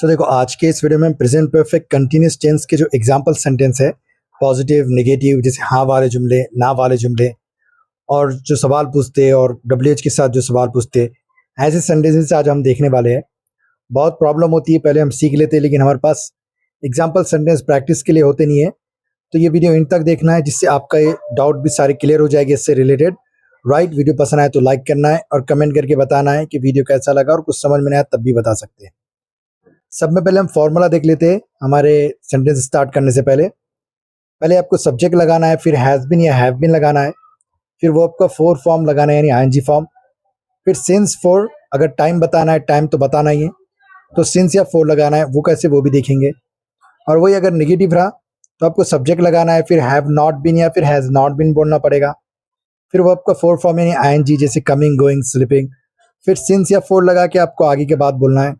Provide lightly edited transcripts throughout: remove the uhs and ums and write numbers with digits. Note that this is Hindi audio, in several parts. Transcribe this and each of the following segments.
देखो आज के इस वीडियो में हम प्रेजेंट परफेक्ट कंटिन्यूअस टेंस के जो एग्जांपल सेंटेंस है पॉजिटिव नेगेटिव जैसे हाँ वाले जुमले ना वाले जुमले और जो सवाल पूछते हैं और डब्ल्यू के साथ जो सवाल पूछते हैं ऐसे सेंटेंसेस आज हम देखने वाले हैं। बहुत प्रॉब्लम होती है, पहले हम सीख लेते हैं लेकिन हमारे पास एग्जाम्पल सेंटेंस प्रैक्टिस के लिए होते नहीं है। तो ये वीडियो इन तक देखना है जिससे आपका ये डाउट भी सारे क्लियर हो जाएगी इससे रिलेटेड। राइट, वीडियो पसंद आए तो लाइक करना है और कमेंट करके बताना है कि वीडियो कैसा लगा और कुछ समझ में नहीं आया तब भी बता सकते हैं। सब में पहले हम फॉर्मूला देख लेते हैं हमारे सेंटेंस स्टार्ट करने से पहले। पहले आपको सब्जेक्ट लगाना है, फिर हैज़ बीन या हैव बीन लगाना है, फिर वो आपका फोर फॉर्म लगाना है यानी आईएनजी फॉर्म, फिर सिंस फॉर अगर टाइम बताना है, टाइम तो बताना ही है तो सिंस या फॉर लगाना है, वो कैसे वो भी देखेंगे। और वही अगर नेगेटिव रहा तो आपको सब्जेक्ट लगाना है, फिर हैव नॉट बीन या फिर हैज़ नॉट बीन बोलना पड़ेगा, फिर वो आपका फोर फॉर्म यानी आईएनजी जैसे कमिंग गोइंग स्लीपिंग, फिर सिंस या फॉर लगा के आपको आगे के बाद बोलना है।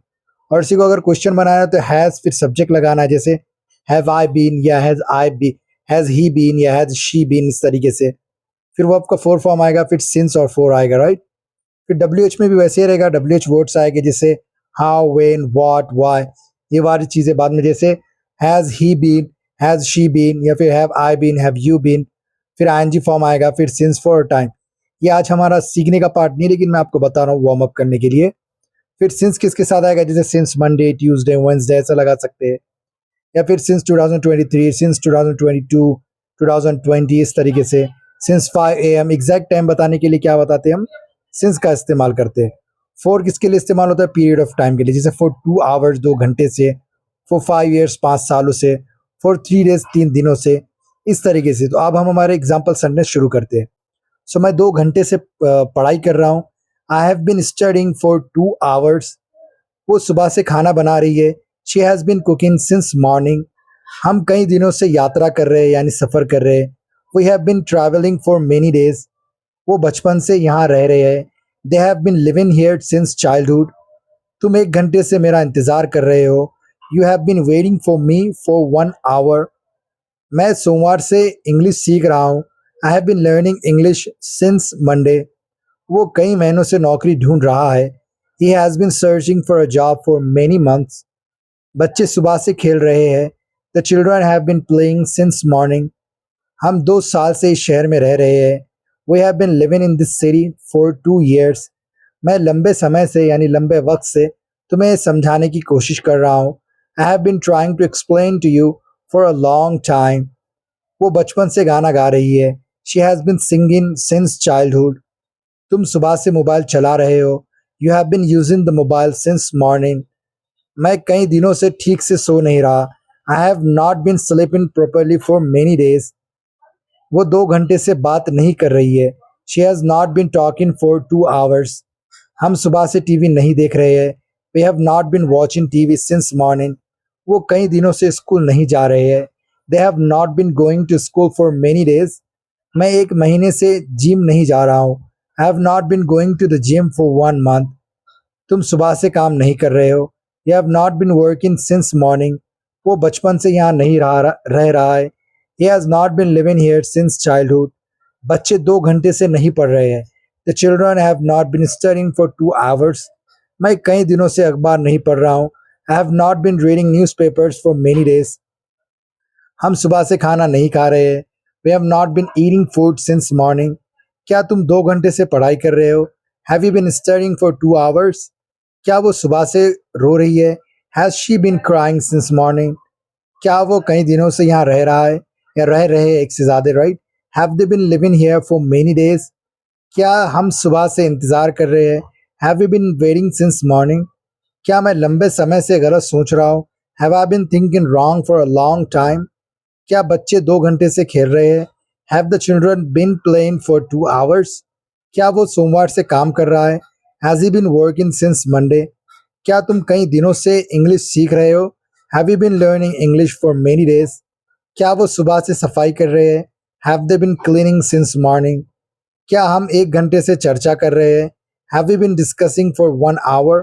और इसी को अगर क्वेश्चन बनाना है तो हैज़ फिर सब्जेक्ट लगाना है जैसे हैव आई बीन या हैज़ ही बीन या हैज़ शी बीन, इस तरीके से। फिर वो आपका फोर फॉर्म आएगा, फिर सिंस और फोर आएगा, राइट। फिर डब्ल्यू एच में भी वैसे ही रहेगा, डब्ल्यू एच वर्ड्स आएंगे जैसे हाउ वेन व्हाट वाई, ये वाली चीज़ें बाद में जैसे has he been, has she been या फिर have I been, have you been. फिर आईएनजी फॉर्म आएगा, फिर सिंस फॉर टाइम। ये आज हमारा सीखने का पार्ट नहीं लेकिन मैं आपको बता रहा हूँ वार्म अप करने के लिए। फिर सिंस किसके साथ आएगा जैसे सिंस मंडे ट्यूसडे वेडनेसडे ऐसा लगा सकते हैं, या फिर सिंस 2023, सिंस 2022, 2020, इस तरीके से। सिंस 5 AM एग्जैक्ट टाइम बताने के लिए क्या बताते हैं हम, सिंस का इस्तेमाल करते हैं। फॉर किसके लिए इस्तेमाल होता है, पीरियड ऑफ टाइम के लिए, जैसे फॉर 2 आवर्स 2 घंटे से, फॉर 5 years 5 सालों से, फॉर 3 days 3 दिनों से, इस तरीके से। तो अब हम हमारे एग्जाम्पल सेंटेंस शुरू करते हैं। सो मैं 2 घंटे से पढ़ाई कर रहा हूँ। I have bin studying for 2 hours. वो सुबह से खाना बना रही है। She has bin cooking since morning. हम कई दिनों से यात्रा कर रहे हैं यानी सफ़र कर रहे हैं। We have been travelling for many days. वो बचपन से यहाँ रह रहे हैं। They have been living here since childhood. तुम 1 घंटे से मेरा इंतज़ार कर रहे हो। You have been waiting for me for 1 hour। मैं सोमवार से इंग्लिश सीख रहा हूँ। I have been learning English since Monday. वो कई महीनों से नौकरी ढूंढ रहा है। He has been searching for a job for many months. बच्चे सुबह से खेल रहे हैं। The children have been playing since morning. हम 2 साल से इस शहर में रह रहे हैं। We have been living in this city for 2 years। मैं लंबे समय से यानी लंबे वक्त से तुम्हें समझाने की कोशिश कर रहा हूँ। I have been trying to explain to you for a long time. वो बचपन से गाना गा रही है। She has been singing since childhood. तुम सुबह से मोबाइल चला रहे हो। You have been using the mobile since morning. मैं कई दिनों से ठीक से सो नहीं रहा। I have not been sleeping properly for many days. वो 2 घंटे से बात नहीं कर रही है। She has not been talking for 2 hours। हम सुबह से टीवी नहीं देख रहे हैं। We have not been watching TV since morning. वो कई दिनों से स्कूल नहीं जा रहे हैं। They have not been going to school for many days. मैं 1 महीने से जिम नहीं जा रहा हूँ। I have not been going to the gym for 1 month। तुम सुबह से काम नहीं कर रहे हो। You have not bin working since morning. वो बचपन से यहाँ नहीं रह रहा है। He has not been living here since childhood. बच्चे 2 घंटे से नहीं पढ़ रहे हैं। The children have not bin studying for 2 hours। मैं कई दिनों से अखबार नहीं पढ़ रहा हूँ। I have not been reading newspapers for many days. हम सुबह से खाना नहीं खा रहे हैं। We have not been eating food since morning. क्या तुम 2 घंटे से पढ़ाई कर रहे हो। Have you been studying for 2 hours। क्या वो सुबह से रो रही है। Has she been crying since morning. क्या वो कई दिनों से यहाँ रह रहा है या रह रहे हैं एक से ज़्यादा, right. Have they bin living here for many days. क्या हम सुबह से इंतज़ार कर रहे हैं। Have you bin waiting since morning. क्या मैं लंबे समय से गलत सोच रहा हूँ। Have I been thinking wrong for a long time. क्या बच्चे 2 घंटे से खेल रहे हैं। Have the children been playing for 2 hours। क्या वो सोमवार से काम कर रहा है। Has he been working since Monday. क्या तुम कई दिनों से इंग्लिश सीख रहे हो। Have you been learning English for many days. क्या वो सुबह से सफाई कर रहे हैं। Have they been cleaning since morning. क्या हम 1 घंटे से चर्चा कर रहे हैं। Have you been discussing for 1 hour।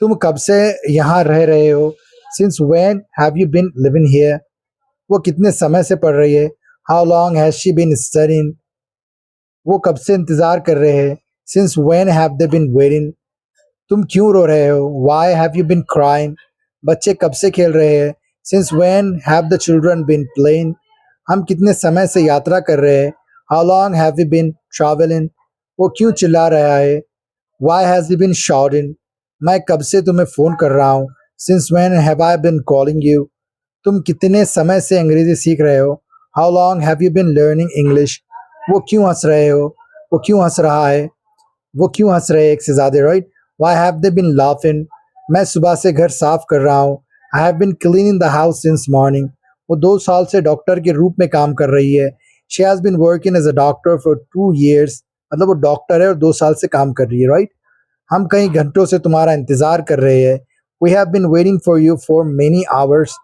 तुम कब से यहाँ रह रहे हो। Since when have you been living here. वो कितने समय से पढ़ रही है। How long has she been studying. वो कब से इंतज़ार कर रहे हैं। Since when have they been waiting. तुम क्यों रो रहे हो। Why have you been crying. बच्चे कब से खेल रहे हैं? Since when have the children been playing? हम कितने समय से यात्रा कर रहे हैं? How long have we been travelling? वो क्यों चिल्ला रहा है? Why has he been shouting? मैं कब से तुम्हें फ़ोन कर रहा हूँ? Since when have I been calling you? तुम कितने समय से अंग्रेज़ी सीख रहे हो? How long have you been learning English? वो क्यों हँस रहे हो? वो क्यों हँस रहा है? वो क्यों हँस रहे हैं एक से ज़्यादा, right? Why have they been laughing? मैं सुबह से घर साफ कर रहा हूँ। I have been cleaning the house since morning. वो 2 साल से डॉक्टर के रूप में काम कर रही है। She has been working as a doctor for 2 years. मतलब वो डॉक्टर है और 2 साल से काम कर रही है, राइट? हम कई घंटों से तुम्हारा इंतज़ार कर रहे हैं। We have been waiting for you for many hours.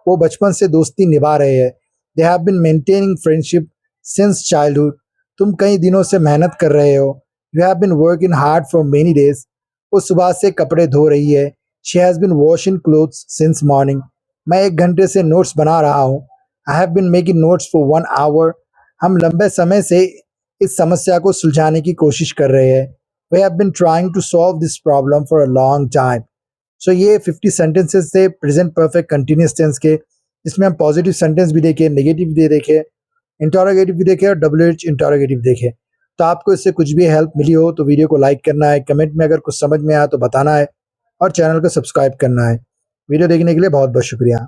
वो बचपन से दोस्ती निभा रहे हैं। They have been maintaining friendship since childhood. तुम कई दिनों से मेहनत कर रहे हो। You have been working hard for many days. वो सुबह से कपड़े धो रही है। She has been washing clothes since morning. मैं 1 घंटे से नोट्स बना रहा हूँ। I have been making notes for 1 hour. हम लंबे समय से इस समस्या को सुलझाने की कोशिश कर रहे हैं। We have been trying to solve this problem for a long time. So ये 50 सेंटेंसेस थे प्रेजेंट परफेक्ट कंटिन्यूअस टेंस के, जिसमें हम पॉजिटिव सेंटेंस भी देखे, नेगेटिव भी देखे, इंटरोगेटिव भी देखे और WH इंटरोगेटिव देखे। तो आपको इससे कुछ भी हेल्प मिली हो तो वीडियो को लाइक करना है, कमेंट में अगर कुछ समझ में आया तो बताना है और चैनल को सब्सक्राइब करना है। वीडियो देखने के लिए बहुत बहुत शुक्रिया।